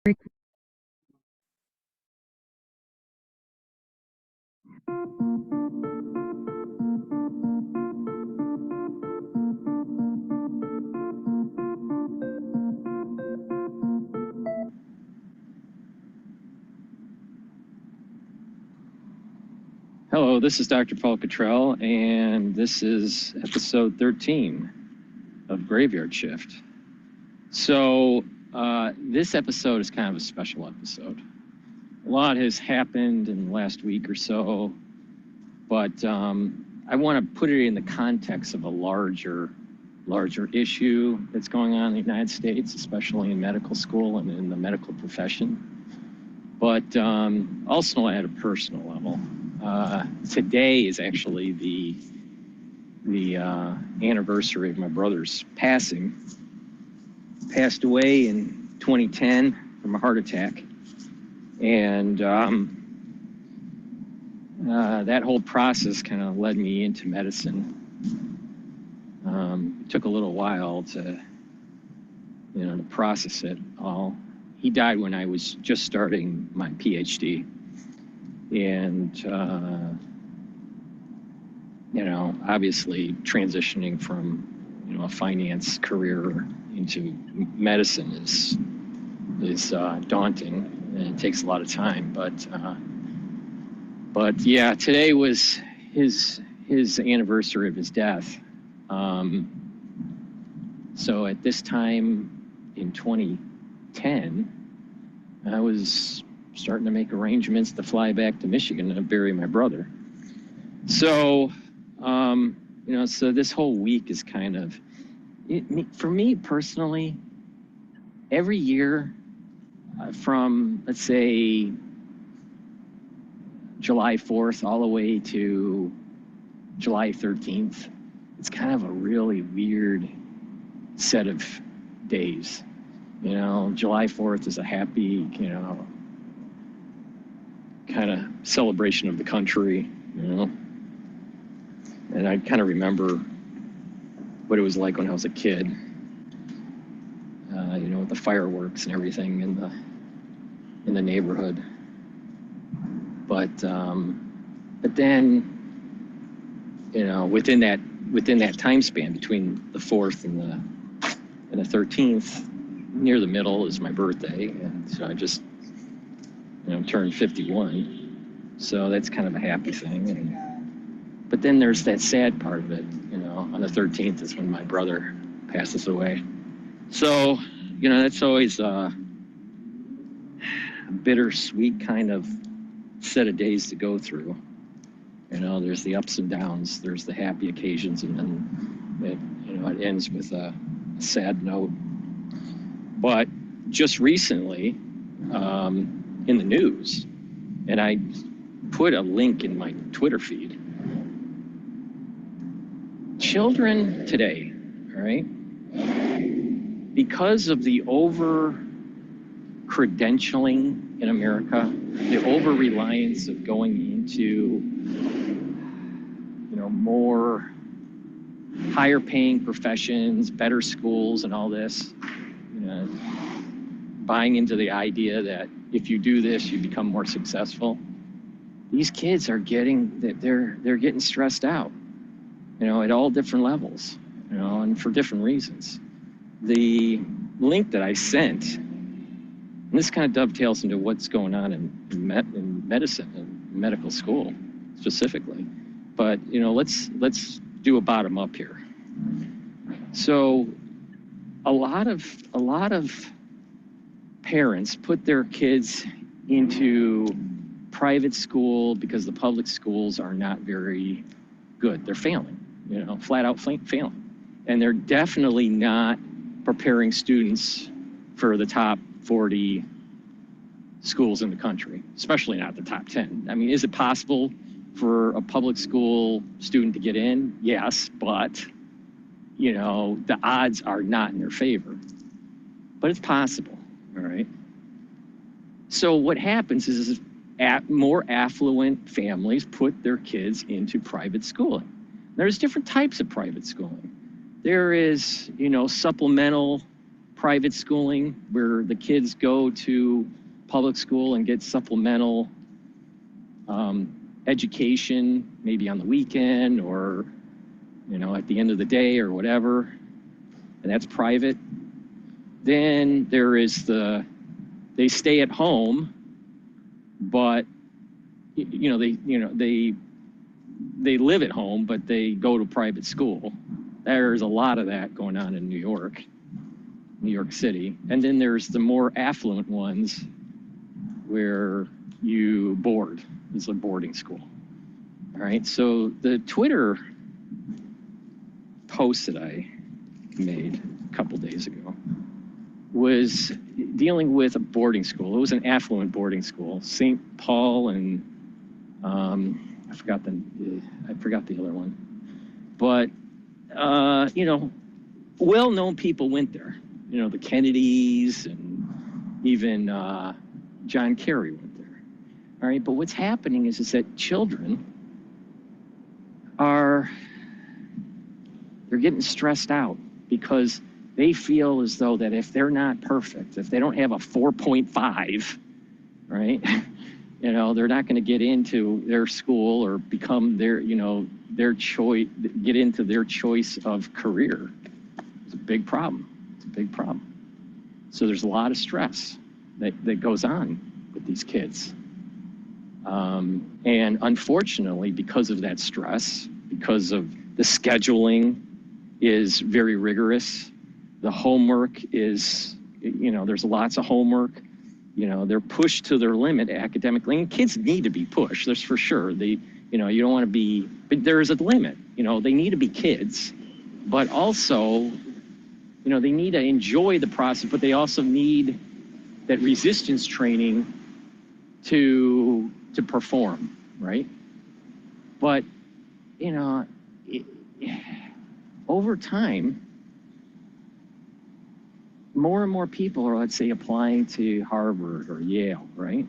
Hello, this is Dr. Paul Cottrell, and this is episode 13 of Graveyard Shift. So this episode is kind of a special episode. A lot has happened in the last week or so, but I want to put it in the context of a larger issue that's going on in the United States, especially in medical school and in the medical profession, but also at a personal level. Today is actually the anniversary of my brother's passing. Passed away in 2010 from a heart attack, and that whole process kind of led me into medicine. It took a little while to process it all. He died when I was just starting my PhD. And, obviously transitioning from, a finance career into medicine is daunting, and it takes a lot of time. But yeah, today was his anniversary of his death. So at this time in 2010, I was starting to make arrangements to fly back to Michigan to bury my brother. So, so this whole week is kind of, for me personally, every year from, let's say, July 4th all the way to July 13th, it's kind of a really weird set of days. July 4th is a happy, kind of celebration of the country, and I kind of remember what it was like when I was a kid, with the fireworks and everything in the neighborhood. But then, within that time span between the 4th and the 13th, near the middle is my birthday, and so I just turned 51. So that's kind of a happy thing. But then there's that sad part of it, on the 13th is when my brother passes away. So, that's always a bittersweet kind of set of days to go through. There's the ups and downs, there's the happy occasions, and then it ends with a sad note. But just recently, in the news, and I put a link in my Twitter feed. Children today, all right, because of the over-credentialing in America, the over-reliance of going into, more higher-paying professions, better schools, and all this, buying into the idea that if you do this, you become more successful. These kids are they're getting stressed out, at all different levels, and for different reasons. The link that I sent, and this kind of dovetails into what's going on in medicine and medical school specifically, but let's do a bottom up here. So a lot of parents put their kids into private school because the public schools are not very good. They're failing, flat out failing. And they're definitely not preparing students for the top 40 schools in the country, especially not the top 10. I mean, is it possible for a public school student to get in? Yes, but, the odds are not in their favor. But it's possible, all right? So what happens is more affluent families put their kids into private schooling. There's different types of private schooling. There is, supplemental private schooling where the kids go to public school and get supplemental education, maybe on the weekend or, at the end of the day or whatever, and that's private. Then there is they stay at home, but they live at home, but they go to private school. There's a lot of that going on in New York City. And then there's the more affluent ones where you board. It's a boarding school. All right, so the Twitter post that I made a couple days ago was dealing with a boarding school. It was an affluent boarding school, St. Paul and I forgot the other one. But well-known people went there. The Kennedys and even John Kerry went there. All right, but what's happening is that children they're getting stressed out because they feel as though that if they're not perfect, if they don't have a 4.5, right, they're not going to get into their school or become their choice, get into their choice of career. It's a big problem. It's a big problem. So there's a lot of stress that goes on with these kids. And unfortunately, because of that stress, because of the scheduling is very rigorous, the homework is, there's lots of homework. They're pushed to their limit academically, and kids need to be pushed, that's for sure. You don't want to be, but there's a limit. They need to be kids, but also, they need to enjoy the process, but they also need that resistance training to perform, right? But, over time, more and more people are, let's say, applying to Harvard or Yale, right?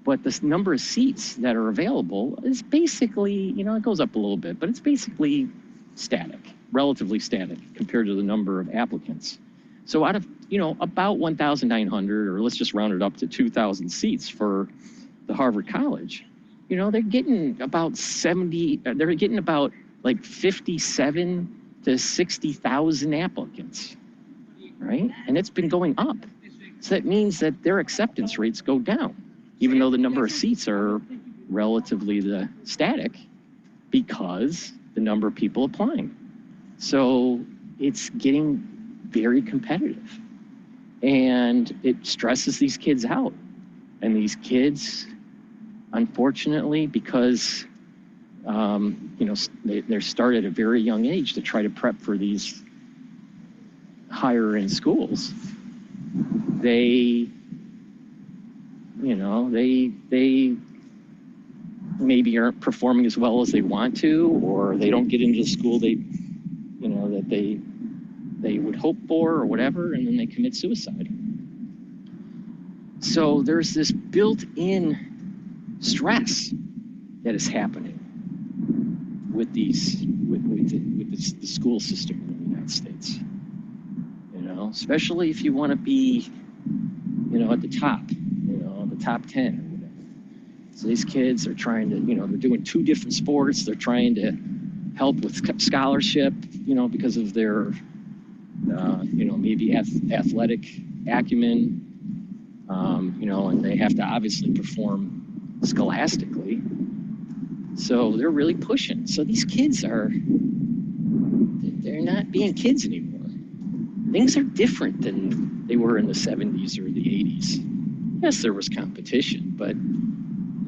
But the number of seats that are available is basically, it goes up a little bit, but it's basically static, relatively static compared to the number of applicants. So out of, about 1,900, or let's just round it up to 2,000 seats for the Harvard College, they're getting about 57 to 60,000 applicants, right? And it's been going up. So that means that their acceptance rates go down, even though the number of seats are relatively static because the number of people applying. So it's getting very competitive, and it stresses these kids out. And these kids, unfortunately, because they're started at a very young age to try to prep for these higher end schools. They maybe aren't performing as well as they want to, or they don't get into the school that they would hope for or whatever, and then they commit suicide. So there's this built-in stress that is happening with the school system in the United States. Especially if you want to be, at the top, the top 10 or whatever. So these kids are trying to, they're doing 2 different sports. They're trying to help with scholarship, because of their, maybe athletic acumen, and they have to obviously perform scholastically. So they're really pushing. So these kids they're not being kids anymore. Things are different than they were in the 70s or the 80s. Yes, there was competition, but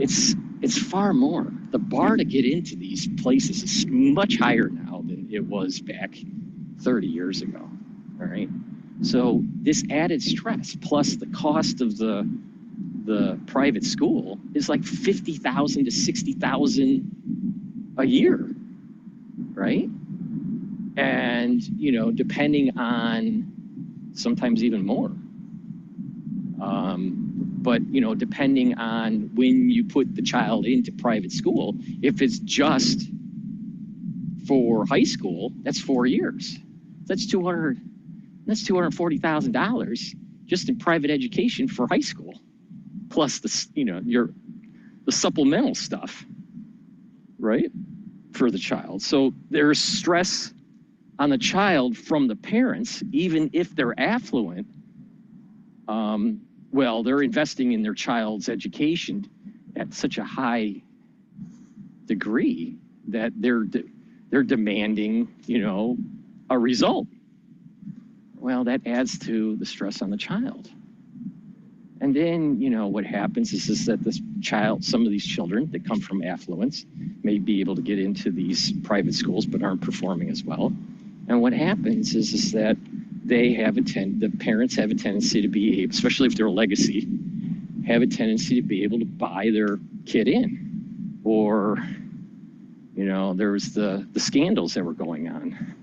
it's far more. The bar to get into these places is much higher now than it was back 30 years ago, all right? So this added stress plus the cost of the private school is like $50,000 to $60,000 a year, right? And, depending on sometimes even more. But, depending on when you put the child into private school, if it's just for high school, that's 4 years. That's $200,000 That's $240,000 just in private education for high school, plus the supplemental stuff, right, for the child. So there's stress on the child from the parents, even if they're affluent. Well, they're investing in their child's education at such a high degree that they're demanding, a result. Well, that adds to the stress on the child. And then, what happens is that some of these children that come from affluence may be able to get into these private schools but aren't performing as well. And what happens is that the parents have a tendency to be, especially if they're a legacy, have a tendency to be able to buy their kid in. Or, there was the scandals that were going on,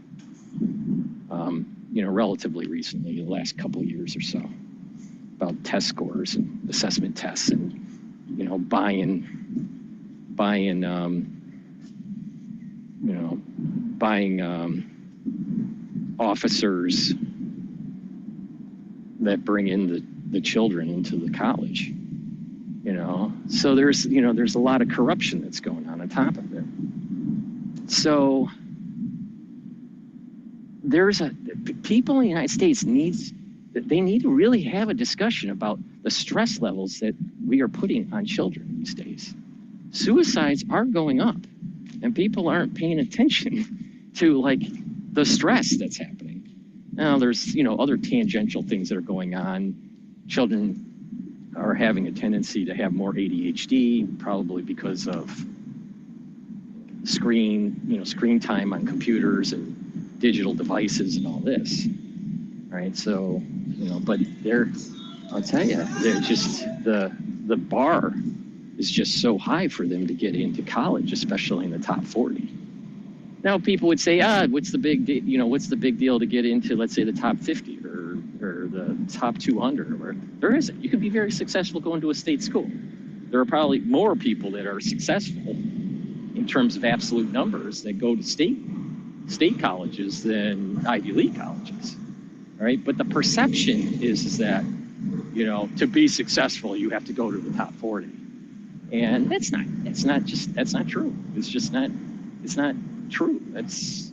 relatively recently, the last couple of years or so, about test scores and assessment tests and, buying officers that bring in the children into the college, So there's a lot of corruption that's going on top of it. So people in the United States need to really have a discussion about the stress levels that we are putting on children these days. Suicides are going up, and people aren't paying attention to the stress that's happening. Now there's other tangential things that are going on. Children are having a tendency to have more ADHD, probably because of screen time on computers and digital devices and all this, right? So, but I'll tell you, they're just, the bar is just so high for them to get into college, especially in the top 40. Now people would say, what's the big deal to get into, let's say, the top 50 or the top 200? Or there isn't. You can be very successful going to a state school. There are probably more people that are successful in terms of absolute numbers that go to state colleges than Ivy League colleges, right? But the perception is that, to be successful, you have to go to the top 40. And that's not true. It's not true.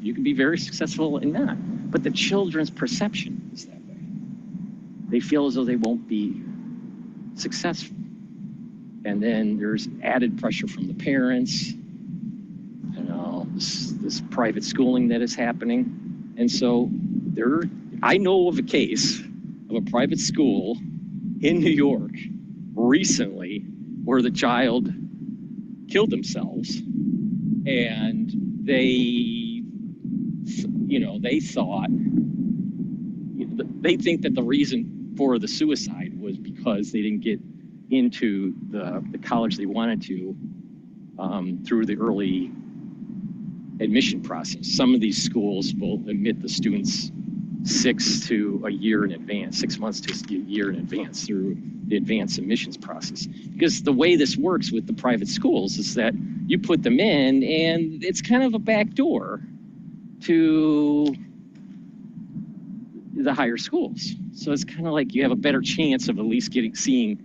You can be very successful in that. But the children's perception is that way. They feel as though they won't be successful. And then there's added pressure from the parents, this private schooling that is happening. And so I know of a case of a private school in New York recently where the child killed themselves, and they think that the reason for the suicide was because they didn't get into the college they wanted to through the early admission process. Some of these schools will admit the students 6 to a year in advance, 6 months to a year in advance through the advanced admissions process. Because the way this works with the private schools is that you put them in, and it's kind of a back door to the higher schools. So it's kind of like you have a better chance of at least seeing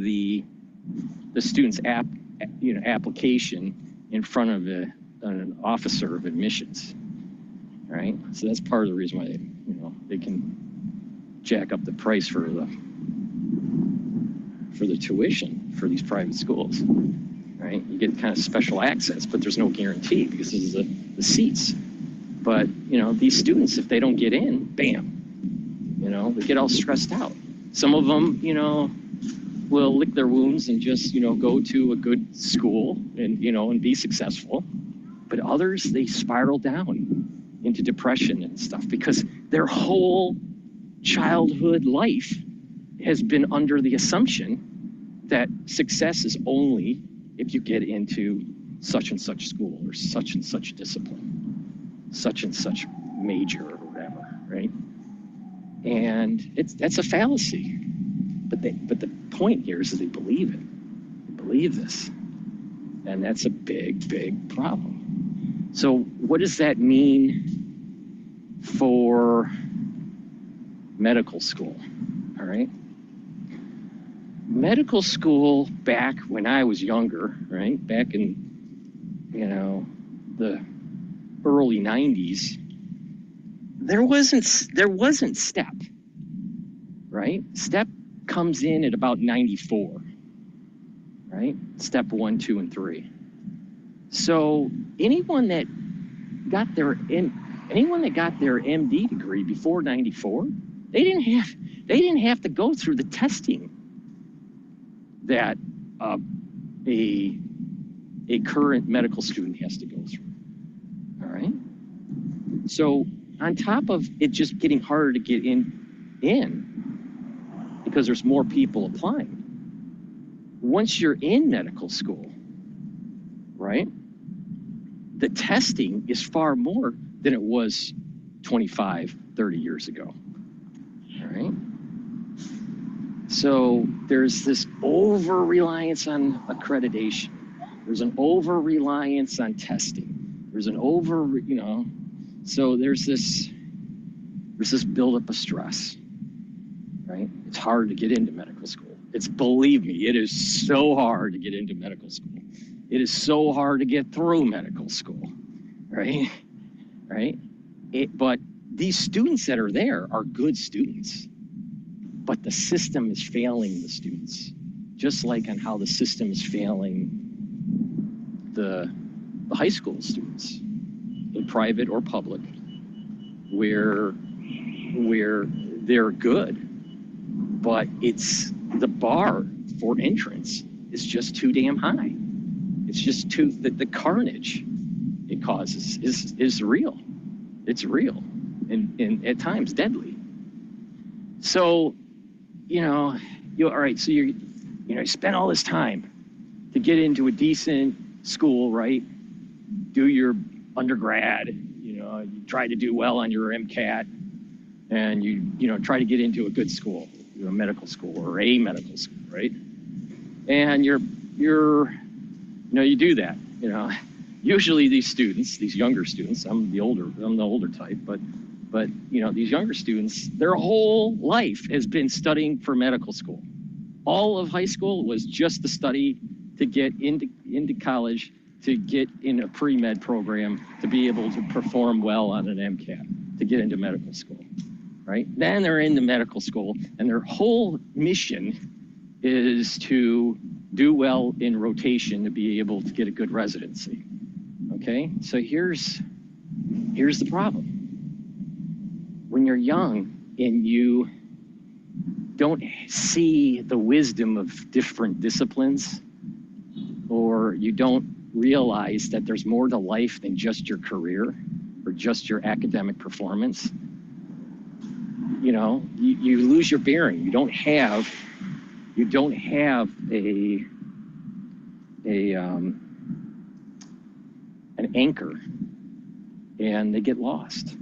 the student's application in front of an officer of admissions, right? So that's part of the reason why they can jack up the price for the tuition for these private schools, right? You get kind of special access, but there's no guarantee because this is the seats. But these students, if they don't get in, bam, they get all stressed out. Some of them, will lick their wounds and just go to a good school and be successful. But others, they spiral down into depression and stuff because their whole childhood life has been under the assumption that success is only if you get into such and such school or such and such discipline, such and such major or whatever, right? And that's a fallacy. But the point here is that they believe it. They believe this. And that's a big, big problem. So what does that mean for medical school, all right? Medical school back when I was younger, right? Back in, the early 90s, there wasn't STEP, right? STEP comes in at about 94, right? Step 1, 2, and 3. So anyone that got their MD degree before 94, they didn't have to go through the testing that a current medical student has to go through. All right. So on top of it just getting harder to get in because there's more people applying. Once you're in medical school, right, the testing is far more than it was 25, 30 years ago. All right. So there's this over-reliance on accreditation. There's an over-reliance on testing. There's an so there's this buildup of stress, right? It's hard to get into medical school. Believe me, it is so hard to get into medical school. It is so hard to get through medical school, right? Right? But these students that are there are good students, but the system is failing the students, just like on how the system is failing the high school students in private or public, where they're good, but it's the bar for entrance is just too damn high. It's just the carnage it causes is real. It's real and at times deadly. So, all right, so you spend all this time to get into a decent school, right? Do your undergrad, you try to do well on your MCAT, and you try to get into a good school, a medical school or a medical school, right? And you do that, Usually these students, these younger students, I'm the older type, but these younger students, their whole life has been studying for medical school. All of high school was just to study to get into college, to get in a pre-med program, to be able to perform well on an MCAT, to get into medical school, right? Then they're into medical school, and their whole mission is to do well in rotation to be able to get a good residency. Okay, so here's the problem. When you're young and you don't see the wisdom of different disciplines, or you don't realize that there's more to life than just your career or just your academic performance, you lose your bearing. You don't have an anchor, and they get lost.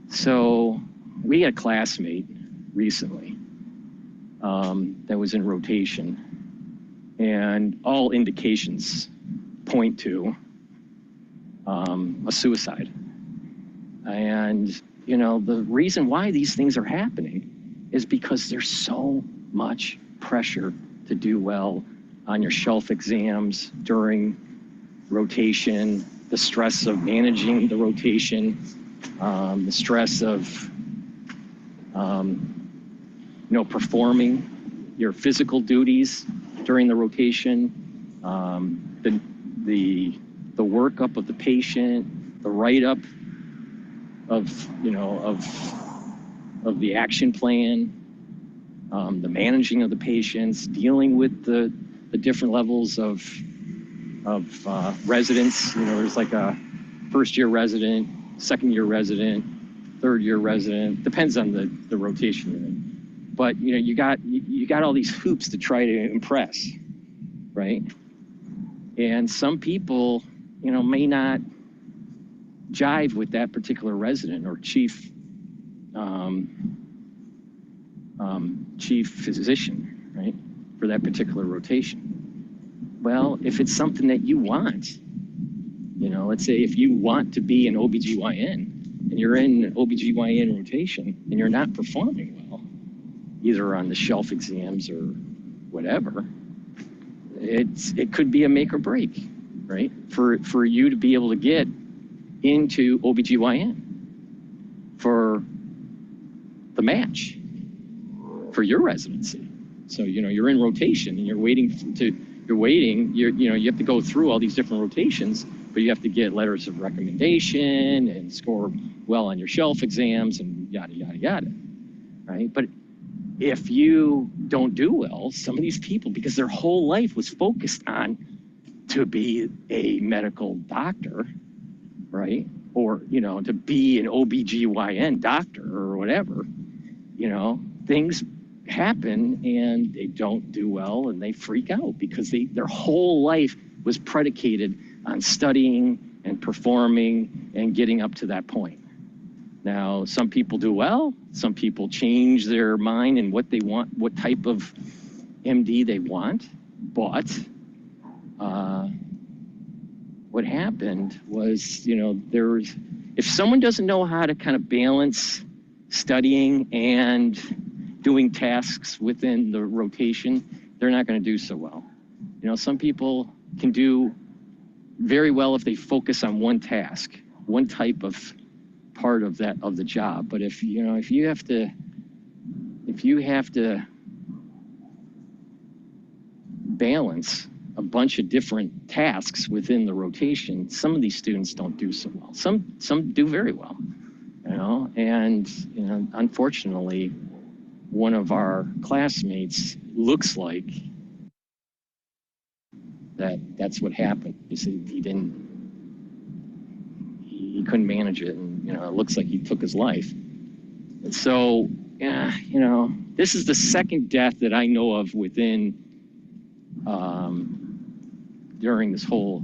So we had a classmate recently that was in rotation, and all indications point to a suicide. And the reason why these things are happening is because there's so much pressure to do well on your shelf exams during rotation, the stress of managing the rotation, the stress of performing your physical duties during the rotation, the workup of the patient, the write-up of the action plan, the managing of the patients, dealing with the different levels of residents. There's like a first-year resident, second-year resident, third-year resident. Depends on the rotation you're in. But you got all these hoops to try to impress, right? And some people, may not jive with that particular resident or chief physician, right, for that particular rotation. Well, if it's something that you want, let's say if you want to be an OBGYN, and you're in OBGYN rotation and you're not performing well, either on the shelf exams or whatever, it could be a make or break, right? For you to be able to get into OBGYN for the match for your residency. So, you're in rotation and you have to go through all these different rotations, but you have to get letters of recommendation and score well on your shelf exams and yada, yada, yada, right? But if you don't do well, some of these people, because their whole life was focused on to be a medical doctor, right? Or, to be an OBGYN doctor or whatever, things happen and they don't do well and they freak out because their whole life was predicated on studying and performing and getting up to that point. Now, some people do well, some people change their mind and what they want, what type of MD they want, but what happened was, if someone doesn't know how to kind of balance studying and doing tasks within the rotation, they're not going to do so well. Some people can do very well if they focus on one task, one type of part of the job. But if you have to balance a bunch of different tasks within the rotation, some of these students don't do so well. Some do very well, and unfortunately, one of our classmates looks like that's what happened. You see, he couldn't manage it, and it looks like he took his life. And so, this is the second death that I know of within during this whole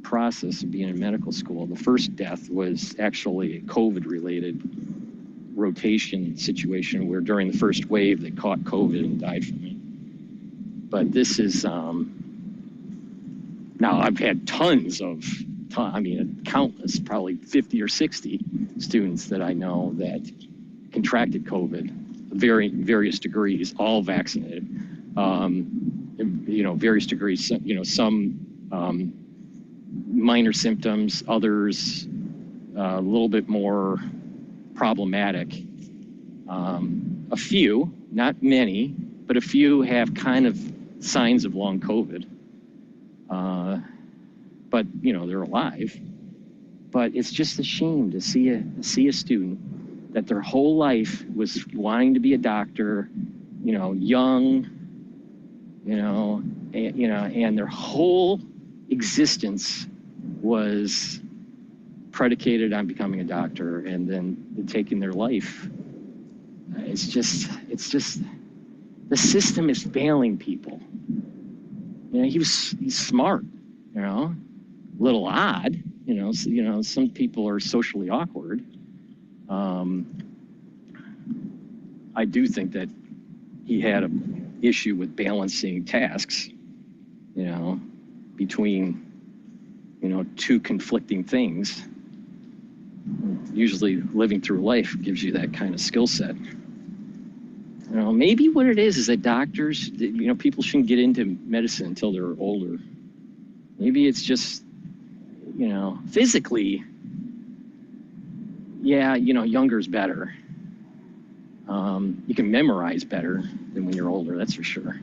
process of being in medical school. The first death was actually a COVID-related rotation situation where during the first wave they caught COVID and died from it. But this is, now I've had countless, probably 50 or 60 students that I know that contracted COVID, various degrees, all vaccinated. Various degrees, some minor symptoms, others a little bit more problematic. A few, not many, but a few have kind of signs of long COVID. But, they're alive. But it's just a shame to see a student that their whole life was wanting to be a doctor, young, and their whole existence was predicated on becoming a doctor, and then taking their life. It's just the system is failing people. He's smart, a little odd, some people are socially awkward. I do think that he had an issue with balancing tasks, between, two conflicting things. Usually living through life gives you that kind of skill set. Maybe what it is that doctors, people shouldn't get into medicine until they're older. Maybe it's just, physically, yeah, younger is better. You can memorize better than when you're older, that's for sure.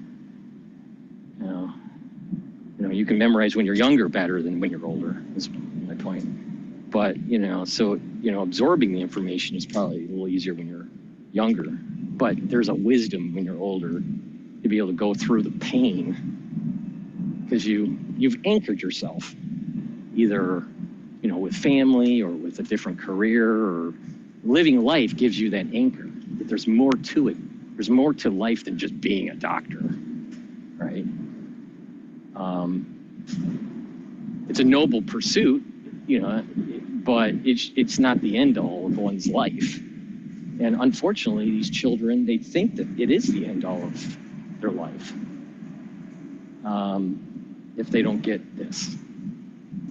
You can memorize when you're younger better than when you're older, is my point. But, absorbing the information is probably a little easier when you're younger. But there's a wisdom when you're older to be able to go through the pain because you've anchored yourself, either, with family or with a different career, or living life gives you that anchor. There's more to it. There's more to life than just being a doctor, right? It's a noble pursuit, but it's not the end all of one's life. And unfortunately, these children, they think that it is the end all of their life if they don't get this.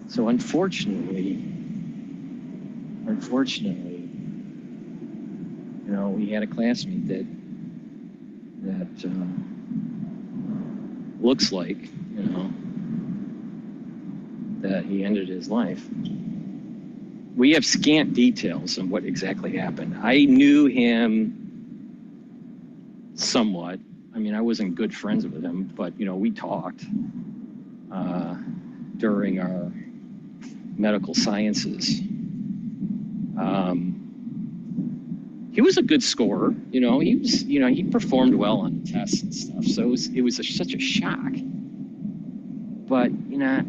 So unfortunately, unfortunately, we had a classmate that looks like, that he ended his life. We have scant details on what exactly happened. I knew him somewhat. I mean, I wasn't good friends with him, but, we talked during our medical sciences. He was a good scorer, he was, he performed well on the tests and stuff. So it was such a shock. But,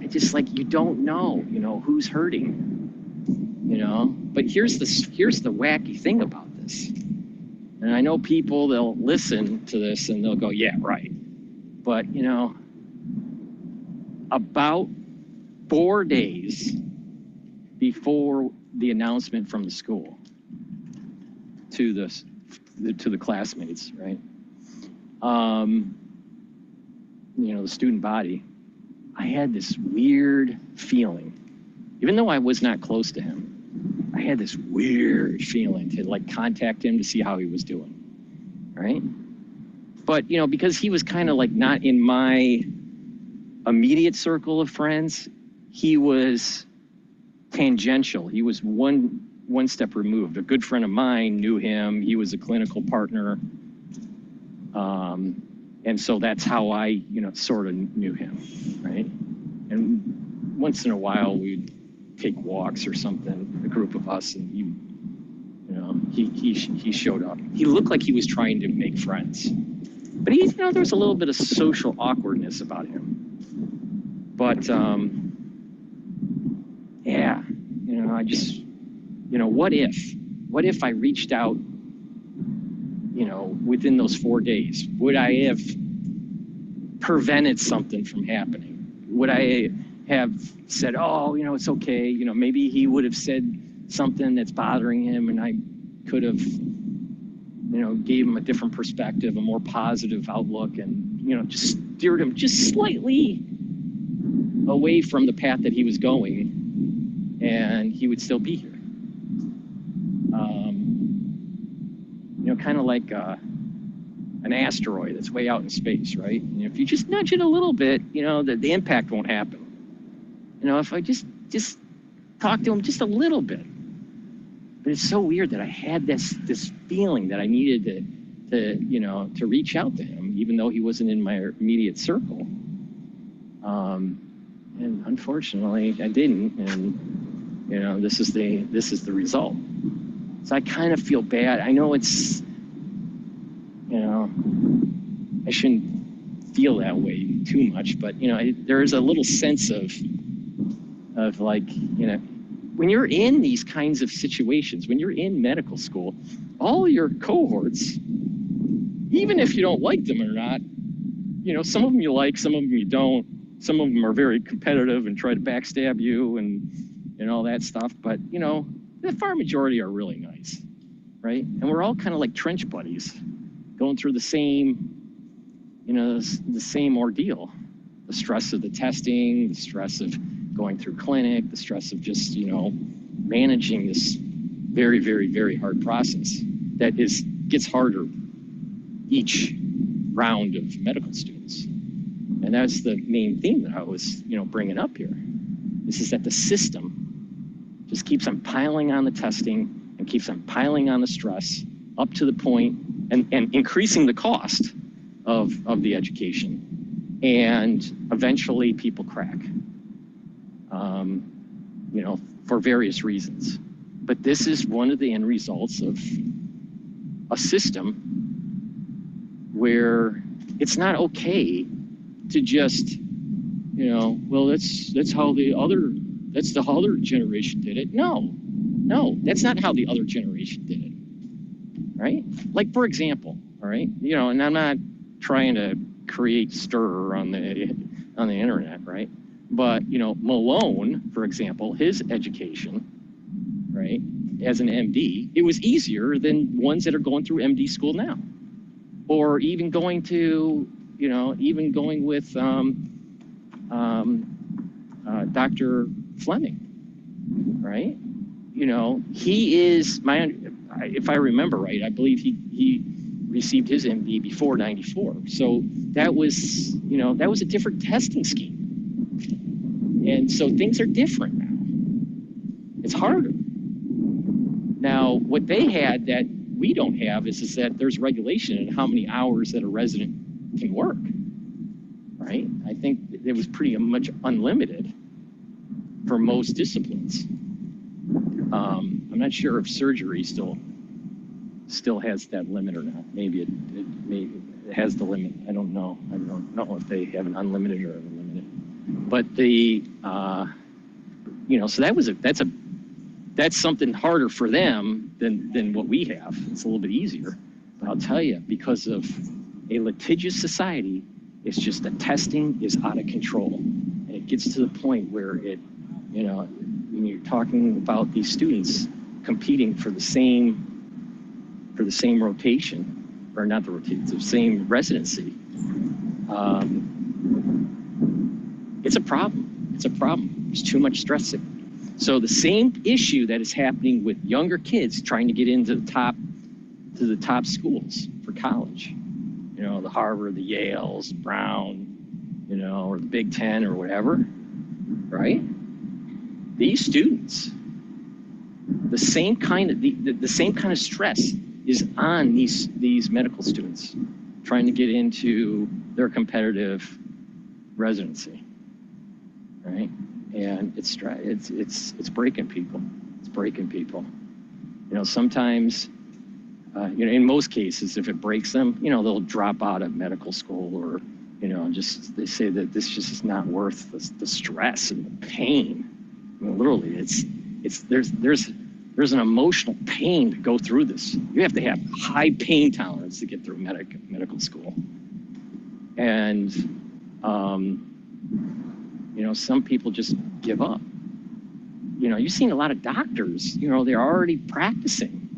just like, you don't know, who's hurting, But here's the wacky thing about this. And I know people, they'll listen to this and they'll go, yeah, right. But, about 4 days before the announcement from the school to the classmates, right? The student body, I had this weird feeling, even though I was not close to him, I had this weird feeling to like contact him to see how he was doing, right? But, because he was kind of like not in my immediate circle of friends, he was tangential. He was one step removed. A good friend of mine knew him. He was a clinical partner. And so that's how I, sort of knew him, right? And once in a while we'd take walks or something, a group of us, and he showed up. He looked like he was trying to make friends, but there was a little bit of social awkwardness about him. But yeah, I just, what if I reached out, within those 4 days? Would I have prevented something from happening? Would I have said, oh, it's okay, maybe he would have said something that's bothering him, and I could have, gave him a different perspective, a more positive outlook, and, just steered him just slightly away from the path that he was going, and he would still be here. Kind of like an asteroid that's way out in space, right? And if you just nudge it a little bit, the impact won't happen. If I just talk to him just a little bit. But it's so weird that I had this feeling that I needed to reach out to him, even though he wasn't in my immediate circle. And unfortunately, I didn't. And this is the result. So I kind of feel bad. I know it's, I shouldn't feel that way too much, but there is a little sense of like, when you're in these kinds of situations, when you're in medical school, all your cohorts, even if you don't like them or not, some of them you like, some of them you don't. Some of them are very competitive and try to backstab you and all that stuff. But, the far majority are really nice, right? And we're all kind of like trench buddies going through the same, the same ordeal. The stress of the testing, the stress of going through clinic, the stress of just, managing this very, very, very hard process that gets harder each round of medical students. And that's the main theme that I was, bringing up here. This is that the system just keeps on piling on the testing and keeps on piling on the stress up to the point and increasing the cost of the education. And eventually people crack, for various reasons. But this is one of the end results of a system where it's not okay to just, well, that's how the other generation did it. No, that's not how the other generation did it, right? Like, for example, all right, and I'm not trying to create stir on the internet, right? But, Malone, for example, his education, right, as an MD, it was easier than ones that are going through MD school now. Or even going to, with Dr. Fleming, right? he is if I remember right, I believe he received his MD before 94. So that was a different testing scheme. And so things are different now. It's harder. Now, what they had that we don't have is that there's regulation in how many hours that a resident can work, right? I think it was pretty much unlimited for most disciplines. I'm not sure if surgery still has that limit or not. Maybe it has the limit. I don't know. I don't know if they have an unlimited or an unlimited. But so that's something harder for them than what we have. It's a little bit easier. But I'll tell you, because of a litigious society, it's just the testing is out of control. And it gets to the point where when you're talking about these students competing for the same rotation, or not the rotation, the same residency, it's a problem. It's a problem. There's too much stress in it. So the same issue that is happening with younger kids trying to get into the top schools for college, the Harvard, the Yales, Brown, or the Big Ten or whatever, right? These students, the same kind of stress is on these medical students trying to get into their competitive residency, right? And it's breaking people. It's breaking people. Sometimes, in most cases, if it breaks them, they'll drop out of medical school, or they say that this just is not worth the stress and the pain. I mean, literally, there's an emotional pain to go through this. You have to have high pain tolerance to get through medical school. And, some people just give up. You've seen a lot of doctors, they're already practicing.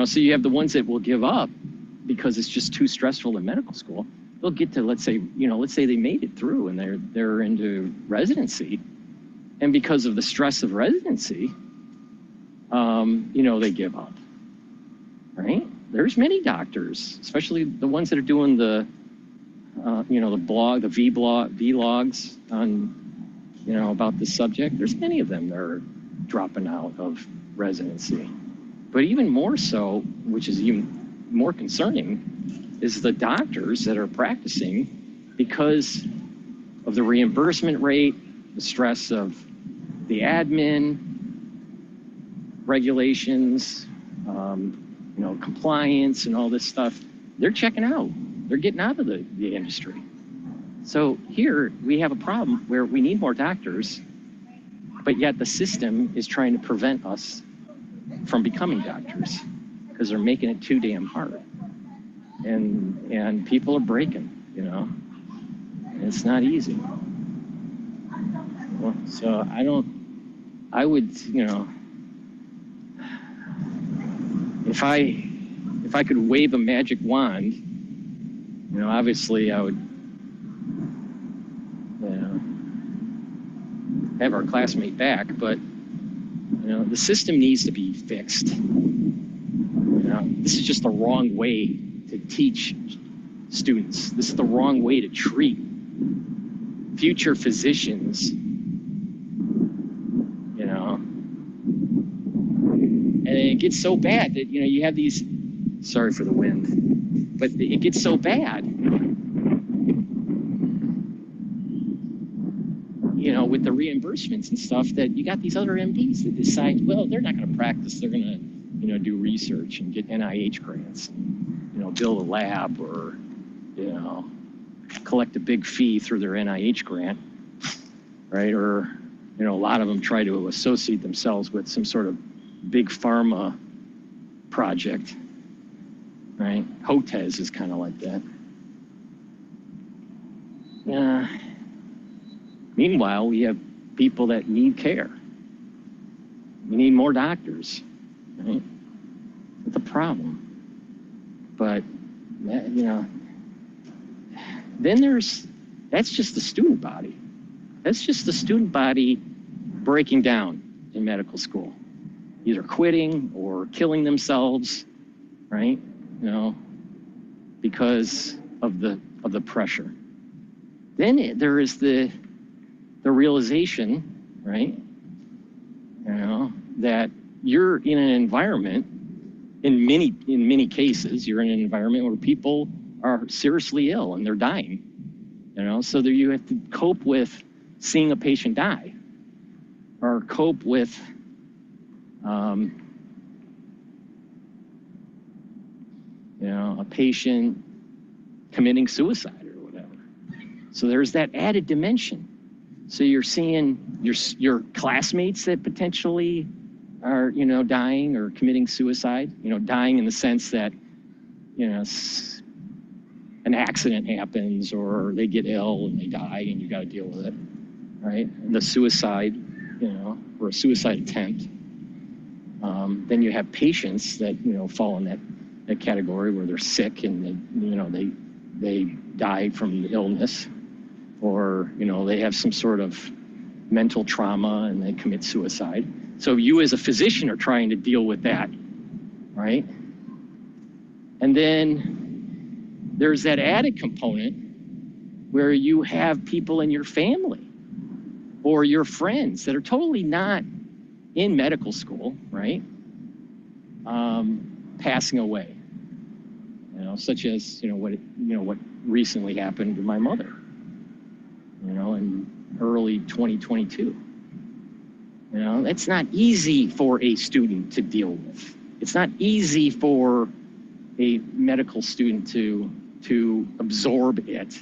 So you have the ones that will give up because it's just too stressful in medical school. They'll get to, let's say they made it through and they're into residency. And because of the stress of residency, they give up, right? There's many doctors, especially the ones that are doing the vlogs on, about this subject. There's many of them that are dropping out of residency. But even more so, which is even more concerning, is the doctors that are practicing because of the reimbursement rate, the stress of the admin, regulations, compliance and all this stuff. They're checking out. They're getting out of the industry. So here we have a problem where we need more doctors, but yet the system is trying to prevent us from becoming doctors because they're making it too damn hard. And people are breaking, and it's not easy. So I would, if I could wave a magic wand, obviously I would, have our classmate back, but, the system needs to be fixed. This is just the wrong way to teach students. This is the wrong way to treat future physicians, and it gets so bad that, you have these, sorry for the wind, but it gets so bad, with the reimbursements and stuff, that you got these other MDs that decide, well, they're not going to practice. They're going to, do research and get NIH grants, build a lab, or, collect a big fee through their NIH grant, right? Or, a lot of them try to associate themselves with some sort of big pharma project, right? HOTES is kind of like that. Meanwhile, we have people that need care. We need more doctors, right? It's a problem. But, then that's just the student body. That's just the student body breaking down in medical school. either quitting or killing themselves, right? You know, because of the pressure. Then there is the realization, right? You know, that you're in an environment, in many cases, you're in an environment where people are seriously ill and they're dying. You know, so that you have to cope with seeing a patient die, or cope with you know, a patient committing suicide or whatever. So there's that added dimension. So you're seeing your classmates that potentially are, you know, dying or committing suicide, you know, dying in the sense that, you know, an accident happens or they get ill and they die and you got to deal with it, right? And the suicide, you know, or a suicide attempt. Then you have patients that, you know, fall in that category where they're sick and they, you know, they die from the illness, or, you know, they have some sort of mental trauma and they commit suicide. So you as a physician are trying to deal with that, right? And then there's that added component where you have people in your family or your friends that are totally not in medical school, right? Passing away, you know, such as, you know, what recently happened to my mother, you know, in early 2022. You know, it's not easy for a student to deal with. It's not easy for a medical student to absorb it,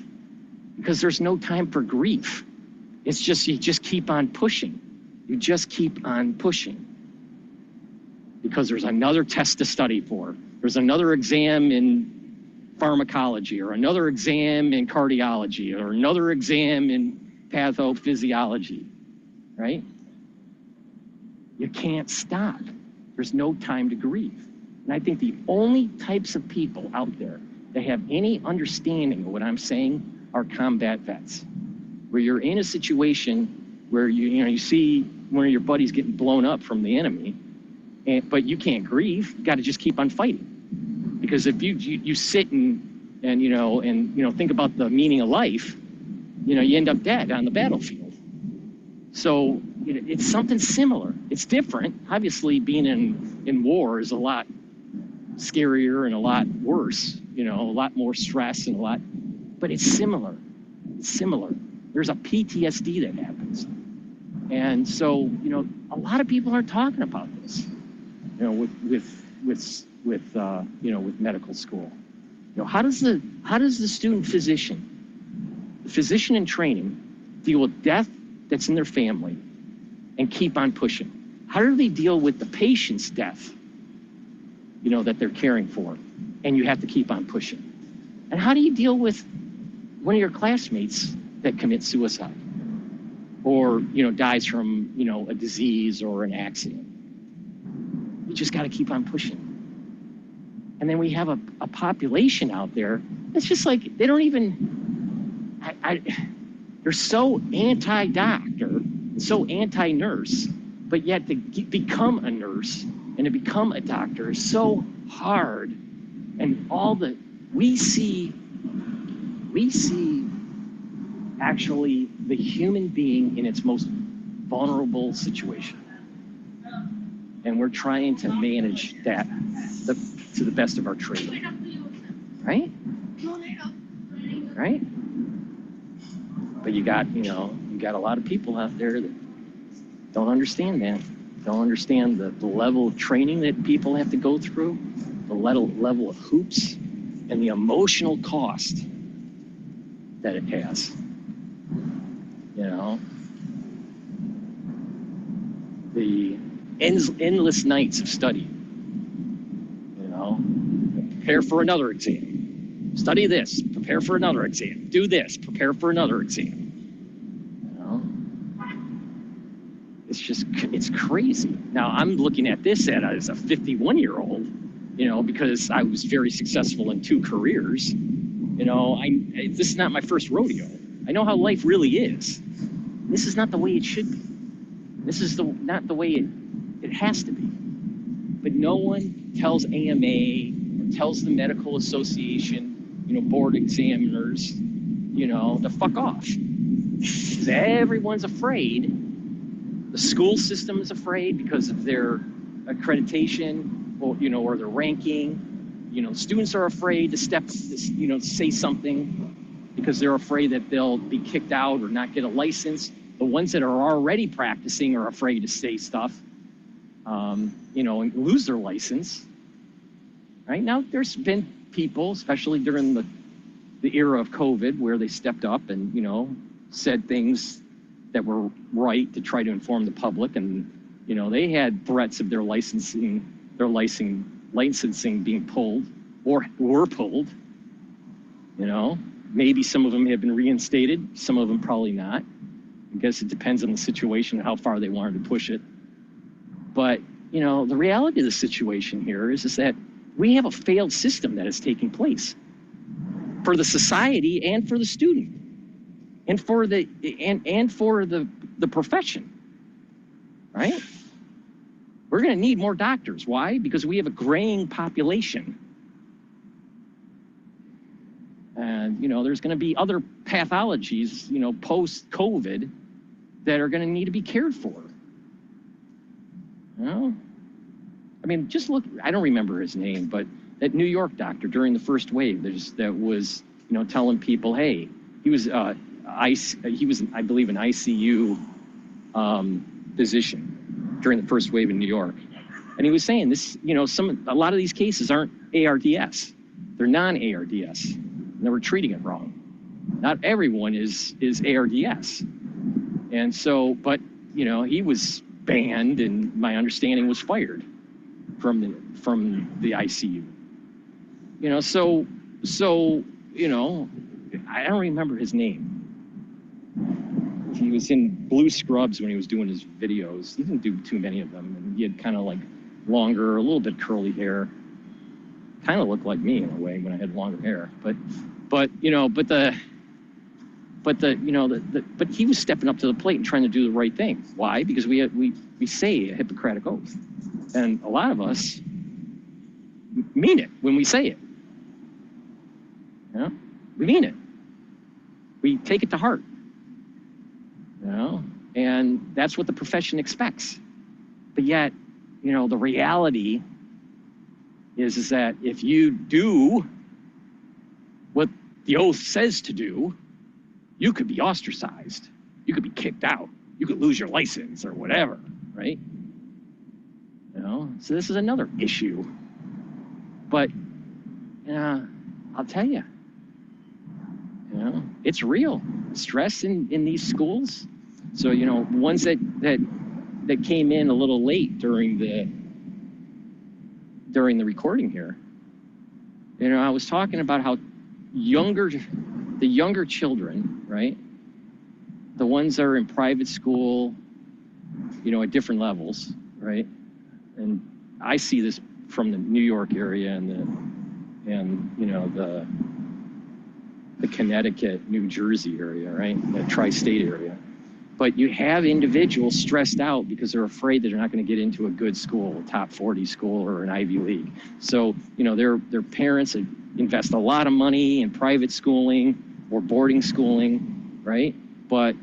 because there's no time for grief. It's just, you just keep on pushing. You just keep on pushing. Because there's another test to study for. There's another exam in pharmacology, or another exam in cardiology, or another exam in pathophysiology, right? You can't stop. There's no time to grieve. And I think the only types of people out there that have any understanding of what I'm saying are combat vets, where you're in a situation where you see one of your buddies getting blown up from the enemy, but you can't grieve. You got to just keep on fighting, because if you sit and think about the meaning of life, you know, you end up dead on the battlefield. So it's something similar. It's different. Obviously, being in war is a lot scarier and a lot worse. You know, a lot more stress and but it's similar. It's similar. There's a PTSD that happens, and so, you know, a lot of people aren't talking about this. You know, with medical school. You know, how does the student physician, the physician in training, deal with death that's in their family and keep on pushing? How do they deal with the patient's death, you know, that they're caring for, and you have to keep on pushing? And how do you deal with one of your classmates that commits suicide, or, you know, dies from, you know, a disease or an accident? You just got to keep on pushing. And then we have a population out there that's just like, they don't even, they're so anti-doctor, so anti-nurse, but yet to become a nurse and to become a doctor is so hard. And we see actually the human being in its most vulnerable situation. And we're trying to manage that to the best of our training, right? Right? But you got a lot of people out there that don't understand that, don't understand the level of training that people have to go through, the level of hoops, and the emotional cost that it has. You know, the endless nights of study. You know, prepare for another exam. Study this, prepare for another exam. Do this, prepare for another exam. You know, it's crazy. Now I'm looking at this as a 51-year-old, you know, because I was very successful in 2 careers. You know, this is not my first rodeo. I know how life really is. This is not the way it should be. This is not the way it has to be. but no one tells AMA or tells the medical association, board examiners, to fuck off. Because everyone's afraid. The school system is afraid because of their accreditation or their ranking. Students are afraid to to say something because they're afraid that they'll be kicked out or not get a license. The ones that are already practicing are afraid to say stuff, and lose their license. Right now, there's been people, especially during the era of COVID, where they stepped up and, said things that were right to try to inform the public. And, they had threats of their licensing being pulled or were pulled. Maybe some of them have been reinstated, some of them probably not. I guess it depends on the situation and how far they wanted to push it. But, the reality of the situation here is that we have a failed system that is taking place for the society and for the student and for the profession, right? We're going to need more doctors. Why? Because we have a graying population. And, there's going to be other pathologies, post-COVID that are going to need to be cared for. Just look, I don't remember his name, but that New York doctor during the first wave that was, telling people, hey, he was, I believe, an ICU physician during the first wave in New York. And he was saying this, a lot of these cases aren't ARDS. They're non-ARDS. And they were treating it wrong. Not everyone is ARDS. And so, but, he was banned and my understanding was fired from the ICU. I don't remember his name. He was in blue scrubs when he was doing his videos. He didn't do too many of them. And he had kind of like longer, a little bit curly hair. Kind of looked like me in a way when I had longer hair. But he was stepping up to the plate and trying to do the right thing. Why? Because we say a Hippocratic oath. And a lot of us mean it when we say it. We mean it. We take it to heart. And that's what the profession expects. But yet, the reality is that if you do what the oath says to do, you could be ostracized. You could be kicked out. You could lose your license or whatever, right? So this is another issue. But I'll tell you, it's real. Stress in these schools. So, ones that came in a little late during the recording here, I was talking about how the younger children, right? The ones that are in private school, at different levels, right? And I see this from the New York area and the Connecticut, New Jersey area, right? The tri-state area. But you have individuals stressed out because they're afraid that they're not going to get into a good school, a top 40 school or an Ivy League. So, their parents invest a lot of money in private schooling or boarding schooling, right? But,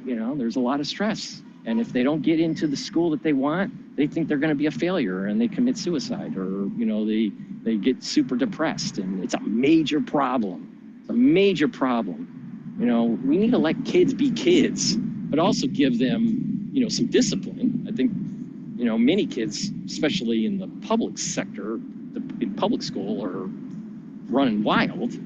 there's a lot of stress. And if they don't get into the school that they want, they think they're going to be a failure and they commit suicide or, they get super depressed. And it's a major problem. It's a major problem. We need to let kids be kids, but also give them, some discipline. I think, many kids, especially in the public sector, in public school, are running wild.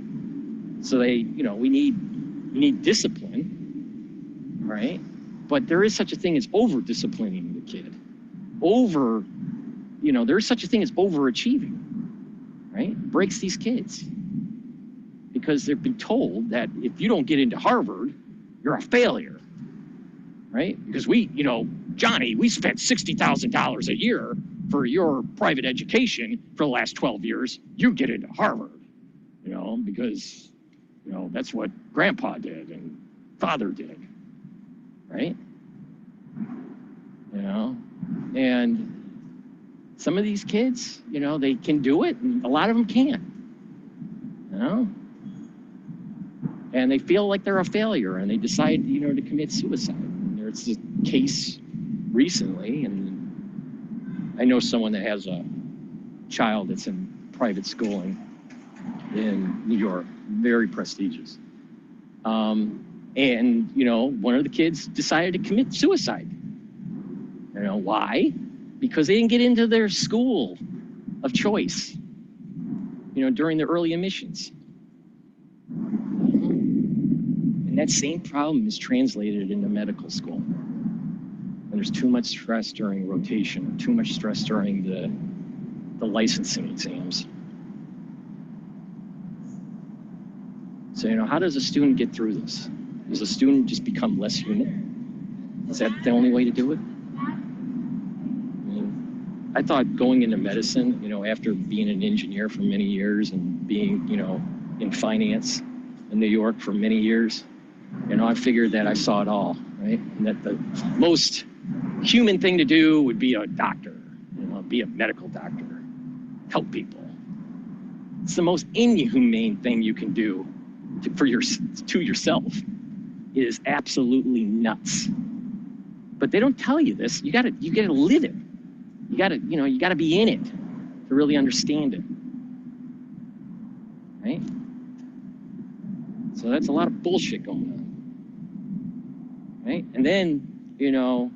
So we need discipline, right? But there is such a thing as over-disciplining the kid. There is such a thing as overachieving, right? Breaks these kids. Because they've been told that if you don't get into Harvard, you're a failure, right? Because Johnny, we spent $60,000 a year for your private education for the last 12 years. You get into Harvard, because, that's what grandpa did and father did, right? And Some of these kids, you know, they can do it, and a lot of them can't. You know? And they feel like they're a failure, and they decide, you know, to commit suicide. And there's a case recently, and I know someone that has a child that's in private schooling in New York, very prestigious. And, you know, one of the kids decided to commit suicide. You know, why? Because they didn't get into their school of choice, you know, during the early admissions. And that same problem is translated into medical school. And there's too much stress during rotation, too much stress during the licensing exams. So, you know, how does a student get through this? Does a student just become less human? Is that the only way to do it? I thought going into medicine, you know, after being an engineer for many years and being, you know, in finance in New York for many years, you know, I figured that I saw it all, right? And that the most human thing to do would be a doctor, you know, be a medical doctor, help people. It's the most inhumane thing you can do to yourself. It is absolutely nuts. But they don't tell you this. You gotta live it. You gotta be in it to really understand it, right? So that's a lot of bullshit going on, right? And then, you know,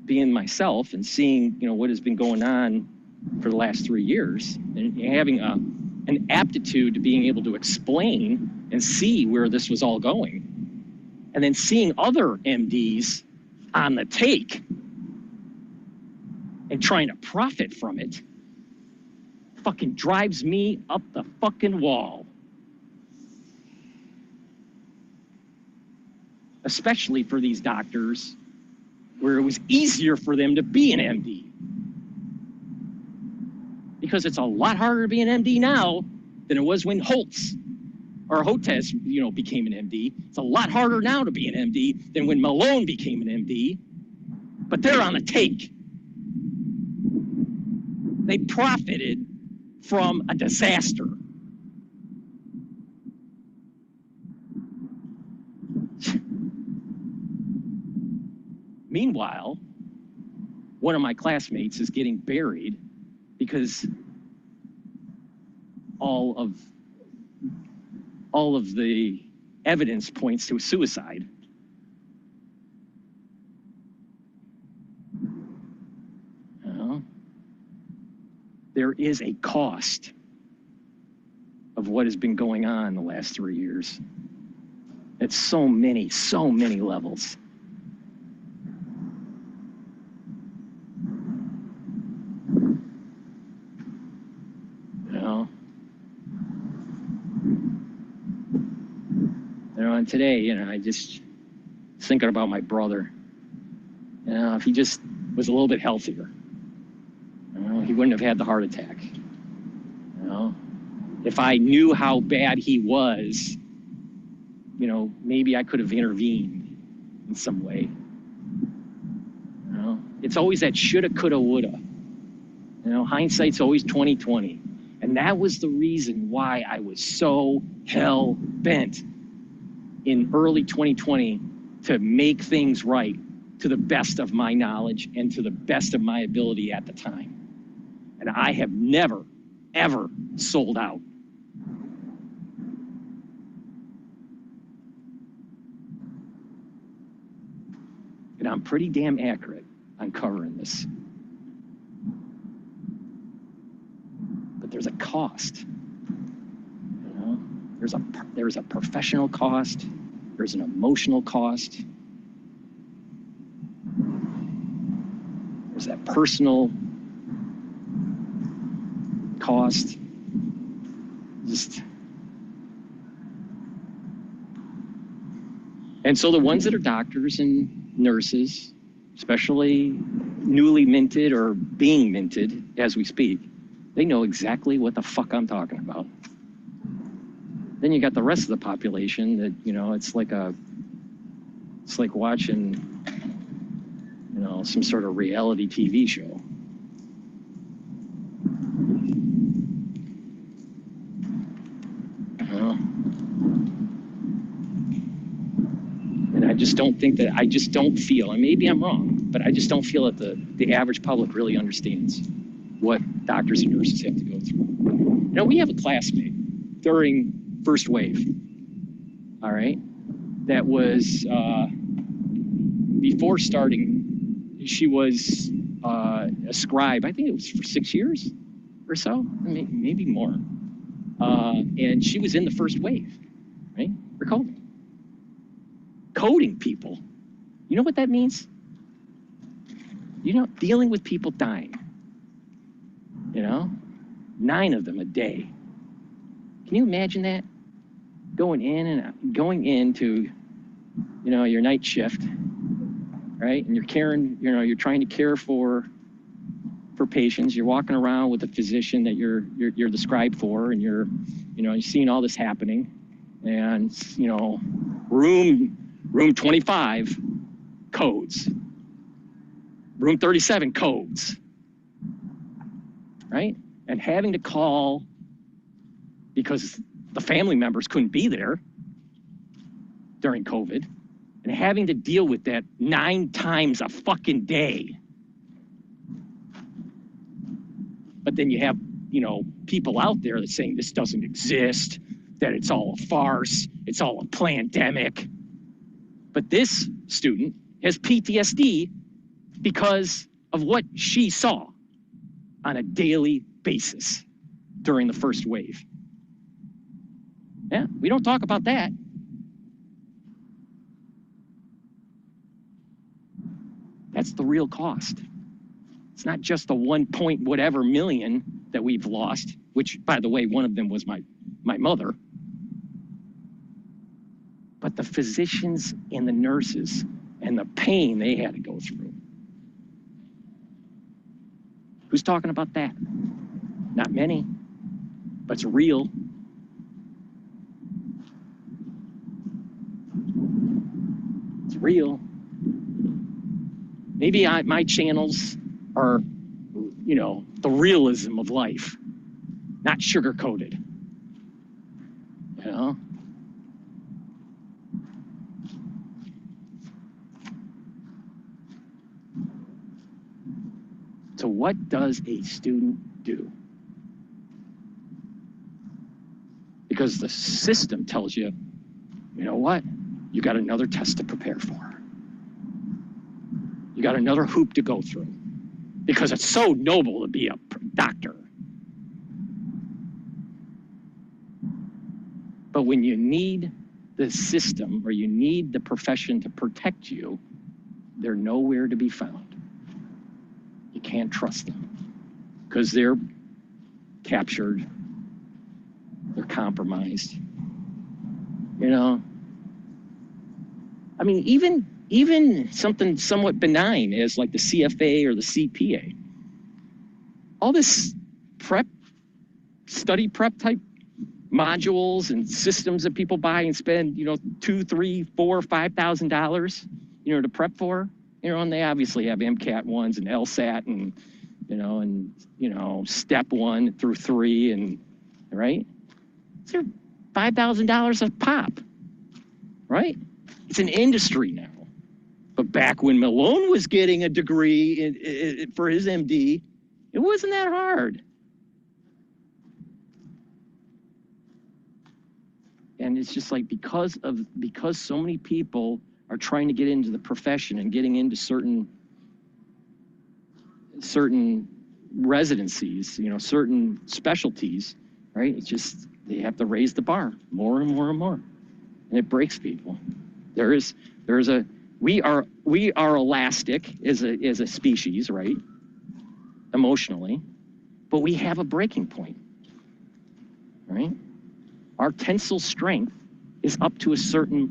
being myself and seeing, you know, what has been going on for the last 3 years, and having an aptitude to being able to explain and see where this was all going, and then seeing other MDs on the take and trying to profit from it, fucking drives me up the fucking wall. Especially for these doctors where it was easier for them to be an MD. Because it's a lot harder to be an MD now than it was when Hotez, you know, became an MD. It's a lot harder now to be an MD than when Malone became an MD, but they're on a take. They profited from a disaster. Meanwhile, one of my classmates is getting buried because all of the evidence points to a suicide. There is a cost of what has been going on the last 3 years. At so many levels. And today, you know, I just thinking about my brother. You know, if he just was a little bit healthier, you know, he wouldn't have had the heart attack. You know, if I knew how bad he was, you know, maybe I could have intervened in some way. You know, it's always that shoulda, coulda, woulda. You know, hindsight's always 20/20. And that was the reason why I was so hell bent in early 2020 to make things right to the best of my knowledge and to the best of my ability at the time. And I have never, ever sold out. And I'm pretty damn accurate on covering this. But there's a cost. You know? There's a professional cost. There's an emotional cost. There's that personal cost. And so the ones that are doctors and nurses, especially newly minted or being minted as we speak, they know exactly what the fuck I'm talking about. Then you got the rest of the population that, you know, it's like watching, you know, some sort of reality TV show. just don't think that, I just don't feel, and maybe I'm wrong, but I just don't feel that the average public really understands what doctors and nurses have to go through. You know, we have a classmate during first wave, all right, that was, before starting, she was a scribe, I think it was for 6 years or so, maybe more. And she was in the first wave, right, for COVID. Coding people. You know what that means? You know, dealing with people dying. You know, 9 of them a day. Can you imagine that? Going into, you know, your night shift, right? And you're caring, you know, you're trying to care for patients. You're walking around with a physician that you're the scribe for, and you're seeing all this happening, and you know, room 25 codes, room 37 codes, right? And having to call because the family members couldn't be there during COVID, and having to deal with that 9 times a fucking day. But then you have, you know, people out there that saying this doesn't exist, that it's all a farce, it's all a pandemic. But this student has PTSD because of what she saw on a daily basis during the first wave. Yeah, we don't talk about that. That's the real cost. It's not just the 1 point whatever million that we've lost, which, by the way, one of them was my mother. But the physicians and the nurses and the pain they had to go through. Who's talking about that? Not many, but it's real. It's real. Maybe my channels are, you know, the realism of life, not sugar-coated, you know? So what does a student do? Because the system tells you, you know what? You got another test to prepare for. You got another hoop to go through. Because it's so noble to be a doctor. But when you need the system or you need the profession to protect you, they're nowhere to be found. You can't trust them because they're captured, they're compromised. You know, I mean, even something somewhat benign as like the CFA or the CPA, all this study prep type modules and systems that people buy and spend, you know, $2,000, $3,000, $4,000, $5,000, you know, to prep for, you know, and they obviously have MCAT ones and LSAT and, you know, step 1 through 3 and, right? They're $5,000 a pop, right? It's an industry now. But back when Malone was getting a degree for his MD, it wasn't that hard. And it's just like because so many people are trying to get into the profession and getting into certain residencies, you know, certain specialties, right? It's just they have to raise the bar more and more and more, and it breaks people. We are elastic as a species, right? Emotionally, but we have a breaking point, right? Our tensile strength is up to a certain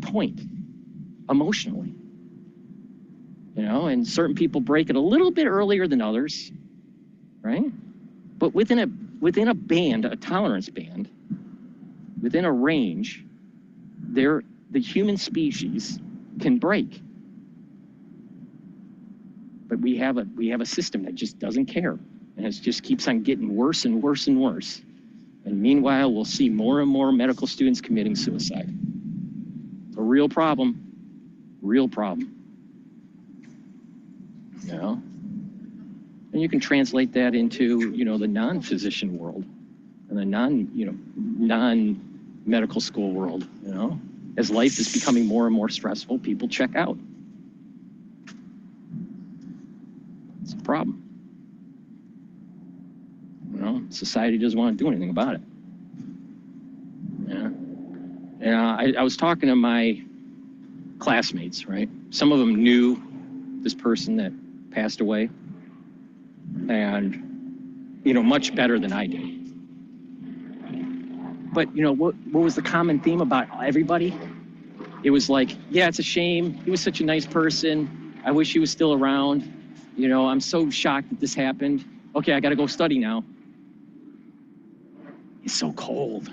point emotionally, you know, and certain people break it a little bit earlier than others, right? But within a band, a tolerance band, within a range, the human species can break. But we have a system that just doesn't care, and it just keeps on getting worse and worse and worse. And meanwhile, we'll see more and more medical students committing suicide. It's a real problem. Real problem. You know? And you can translate that into, you know, the non-physician world and the non-medical school world, you know? As life is becoming more and more stressful, people check out. It's a problem. You know, society doesn't want to do anything about it. Yeah. And I was talking to my classmates, right? Some of them knew this person that passed away, and, you know, much better than I did. But, you know, what was the common theme about everybody? It was like, yeah, it's a shame. He was such a nice person. I wish he was still around. You know, I'm so shocked that this happened. Okay, I got to go study now. It's so cold.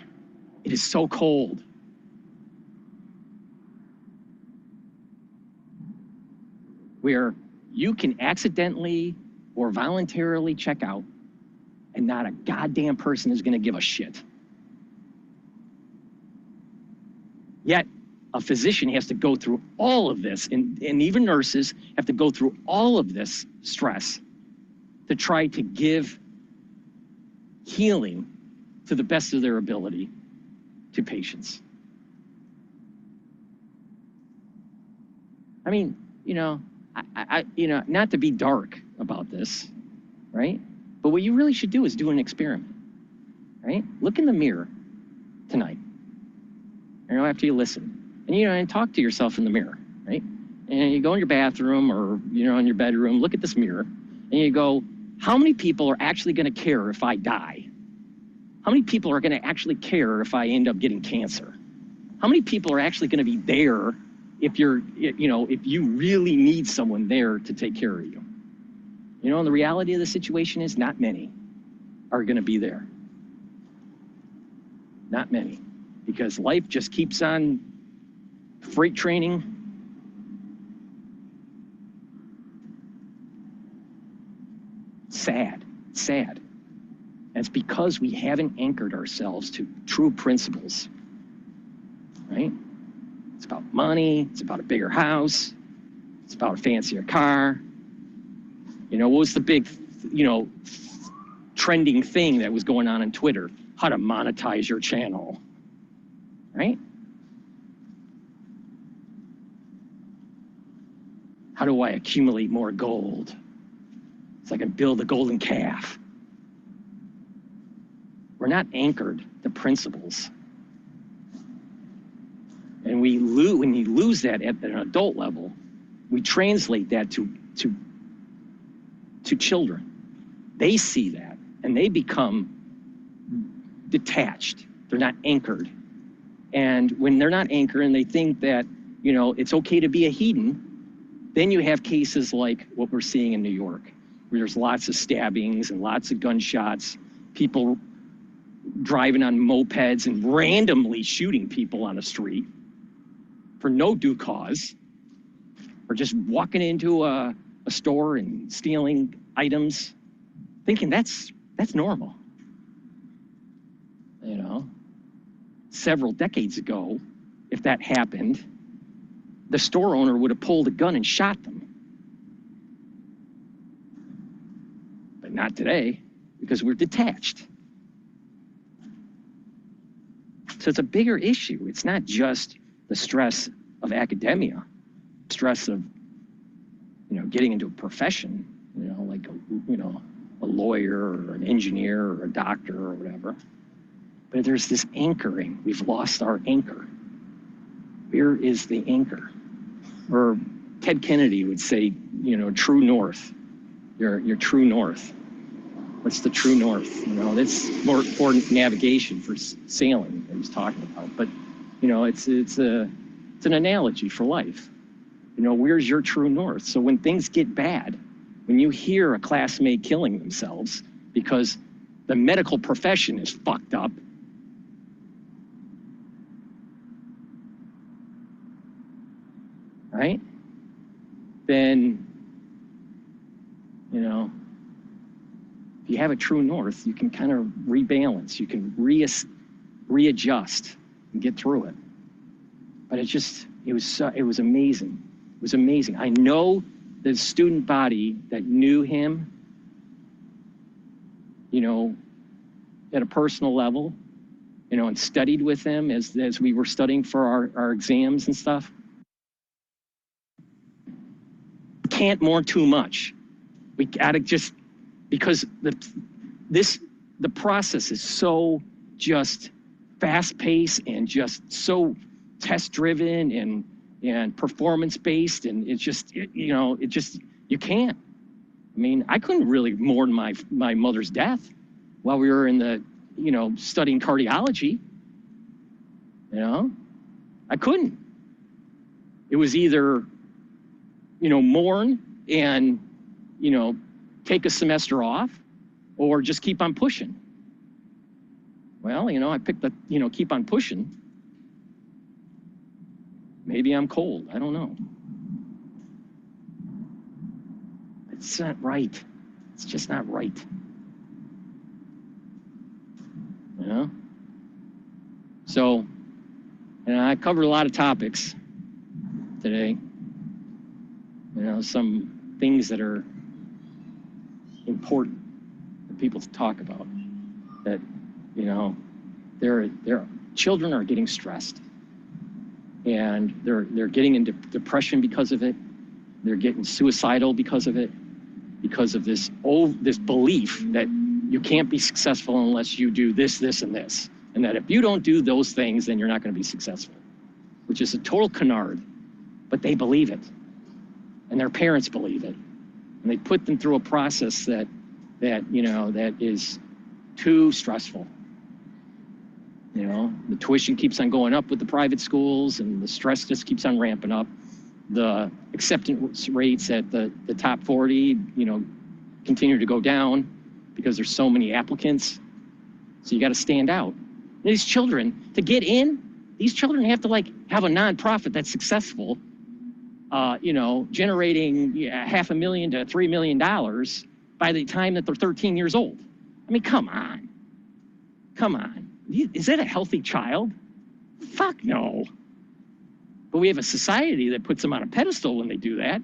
It is so cold. Where you can accidentally or voluntarily check out, and not a goddamn person is going to give a shit. Yet, a physician has to go through all of this, and even nurses have to go through all of this stress to try to give healing to the best of their ability to patients. I mean, you know, you know, not to be dark about this, right? But what you really should do is do an experiment, right? Look in the mirror tonight, you know, after you listen, and, you know, and talk to yourself in the mirror, right? And you go in your bathroom or, you know, in your bedroom, look at this mirror, and you go, how many people are actually going to care if I die? How many people are going to actually care if I end up getting cancer? How many people are actually going to be there if you're, you know, if you really need someone there to take care of you? You know, and the reality of the situation is not many are going to be there. Not many, because life just keeps on freight training. Sad, sad. And it's because we haven't anchored ourselves to true principles, right? It's about money, it's about a bigger house, it's about a fancier car. You know, what was the big, you know, trending thing that was going on Twitter? How to monetize your channel, right? How do I accumulate more gold so I can build a golden calf? We're not anchored to principles. And when you lose that at an adult level, we translate that to children. They see that and they become detached. They're not anchored. And when they're not anchored and they think that, you know, it's okay to be a hedon, then you have cases like what we're seeing in New York, where there's lots of stabbings and lots of gunshots, people driving on mopeds and randomly shooting people on the street for no due cause, or just walking into a store and stealing items, thinking that's normal. You know, several decades ago, if that happened, the store owner would have pulled a gun and shot them. But not today, because we're detached. So it's a bigger issue. It's not just the stress of academia, stress of, you know, getting into a profession, you know, like a lawyer or an engineer or a doctor or whatever. But there's this anchoring. We've lost our anchor. Where is the anchor? Or Ted Kennedy would say, you know, true north. Your true north. What's the true north? You know, that's more for navigation, for sailing that he's talking about. But, you know, it's an analogy for life. You know, where's your true north? So when things get bad, when you hear a classmate killing themselves because the medical profession is fucked up, right? Then, you know, if you have a true north, you can kind of rebalance, you can readjust and get through it. But it's just, it was amazing. It was amazing. I know the student body that knew him, you know, at a personal level, you know, and studied with him as we were studying for our exams and stuff. Can't mourn too much. We gotta just, because the process is so just fast paced and just so test driven and performance based, and it's just, you can't. I mean, I couldn't really mourn my mother's death while we were in the, studying cardiology. I couldn't. It was either, mourn and, take a semester off, or just keep on pushing. Well, I picked the, keep on pushing. Maybe I'm cold. I don't know. It's not right. It's just not right. So, I covered a lot of topics today. Some things that are important for people to talk about. That, their children are getting stressed, and they're getting into depression because of it. They're getting suicidal because of it, because of this belief that you can't be successful unless you do this, this, and this. And that if you don't do those things, then you're not going to be successful, which is a total canard, but they believe it. And their parents believe it. And they put them through a process that is too stressful. The tuition keeps on going up with the private schools, and the stress just keeps on ramping up. The acceptance rates at the top 40, continue to go down because there's so many applicants. So you got to stand out. And these children, to get in, these children have to have a nonprofit that's successful, generating $500,000 to $3 million by the time that they're 13 years old. I mean, come on. Come on. Is that a healthy child? Fuck no. But we have a society that puts them on a pedestal when they do that.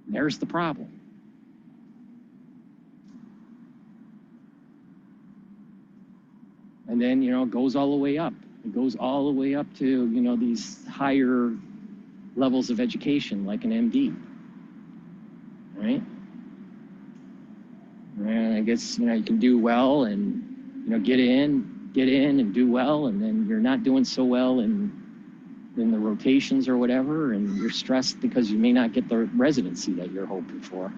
There's the problem. And then, it goes all the way up. It goes all the way up to, these higher levels of education, like an MD, right? And I guess, you can do well and, get in and do well, and then you're not doing so well in the rotations or whatever, and you're stressed because you may not get the residency that you're hoping for.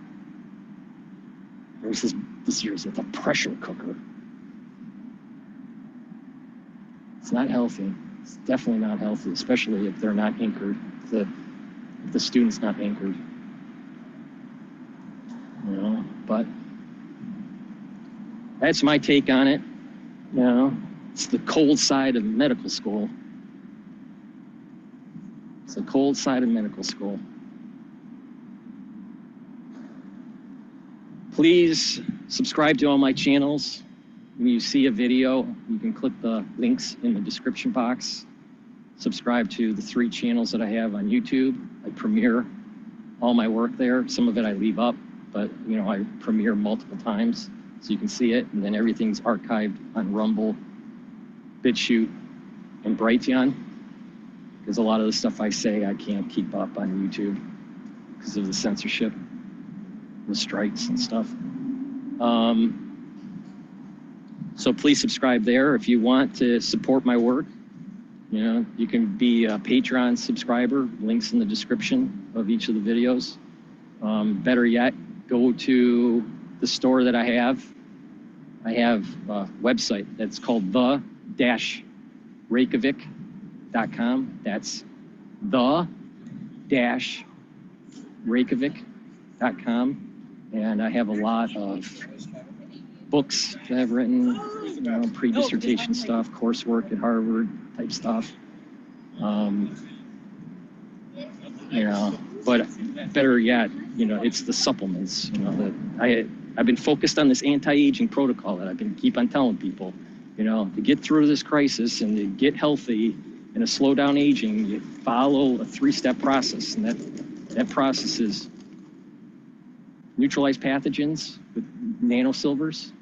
There's this year's it's a pressure cooker. It's not healthy. It's definitely not healthy, especially if they're not anchored, if the student's not anchored. But that's my take on it. It's the cold side of medical school. It's the cold side of medical school. Please subscribe to all my channels. When you see a video, you can click the links in the description box. Subscribe to the 3 channels that I have on YouTube. I premiere all my work there. Some of it I leave up, but I premiere multiple times so you can see it. And then everything's archived on Rumble, Bitchute, and Brighteon, because a lot of the stuff I say I can't keep up on YouTube because of the censorship, the strikes and stuff. So please subscribe there. If you want to support my work, you can be a Patreon subscriber. Links in the description of each of the videos. Better yet, go to the store that I have. I have a website that's called the-reykjavik.com. That's the-reykjavik.com. And I have a lot of books that I've written, pre-dissertation stuff, coursework at Harvard type stuff. But better yet, it's the supplements, that I've been focused on this anti-aging protocol that I've been keep on telling people, to get through this crisis and to get healthy, In a slow down aging, you follow a 3-step process, and that process is neutralize pathogens with nanosilvers,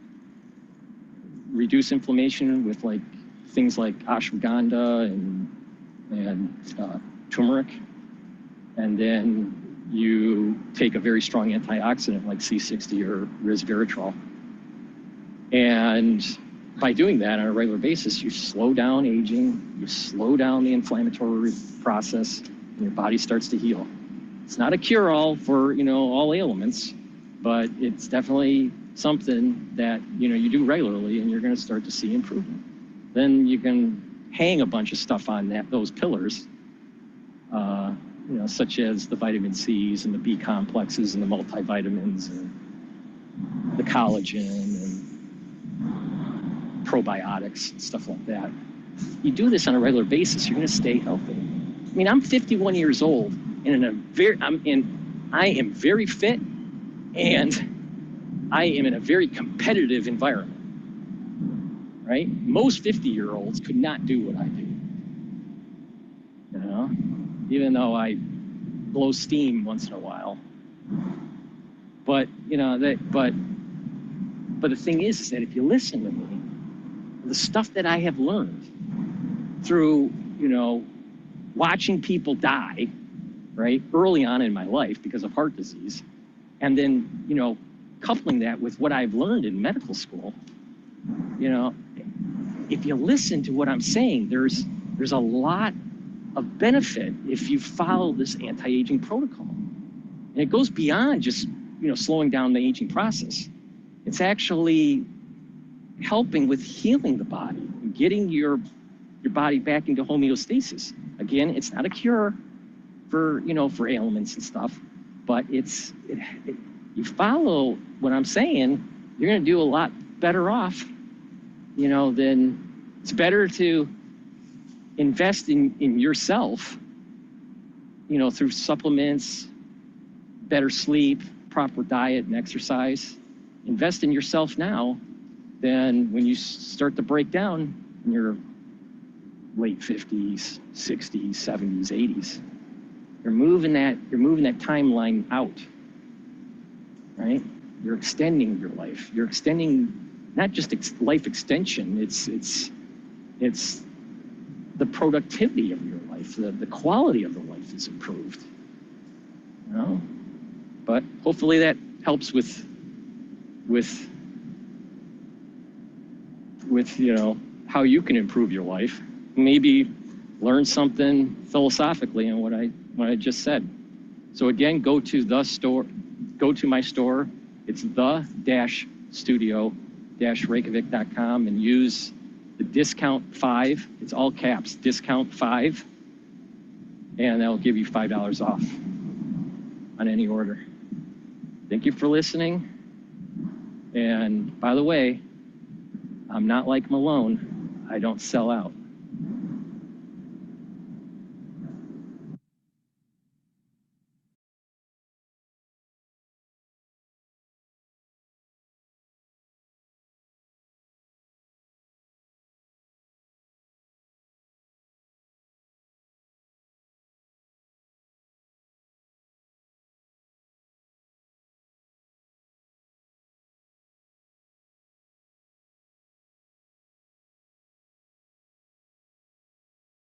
reduce inflammation with like things like ashwagandha and turmeric, and then you take a very strong antioxidant like C60 or resveratrol. And by doing that on a regular basis, you slow down aging, you slow down the inflammatory process, and your body starts to heal. It's not a cure-all for, all ailments, but it's definitely something that, you do regularly and you're going to start to see improvement. Then you can hang a bunch of stuff on those pillars, such as the vitamin C's and the B complexes and the multivitamins and the collagen and probiotics and stuff like that. You do this on a regular basis, you're going to stay healthy. I mean, I'm 51 years old and I am very fit, and I am in a very competitive environment. Right? Most 50-year-olds could not do what I do. Even though I blow steam once in a while. But but the thing is that if you listen to me, the stuff that I have learned through, watching people die, right, early on in my life because of heart disease, and then, coupling that with what I've learned in medical school, if you listen to what I'm saying, there's a lot of benefit if you follow this anti-aging protocol. And it goes beyond just, slowing down the aging process. It's actually helping with healing the body and getting your body back into homeostasis. Again, it's not a cure for, for ailments and stuff, but you follow what I'm saying, you're going to do a lot better off, then it's better to invest in yourself, through supplements, better sleep, proper diet and exercise. Invest in yourself now, then when you start to break down in your late 50s, 60s, 70s, 80s, you're moving that timeline out, right? You're extending your life. You're extending not just life extension, it's the productivity of your life, the quality of the life is improved. But hopefully that helps with how you can improve your life. Maybe learn something philosophically in what I just said. So again, go to my store. It's the-studio-reykjavik.com and use the discount 5. It's all caps, discount 5, and that'll give you $5 off on any order. Thank you for listening. And by the way, I'm not like Malone. I don't sell out.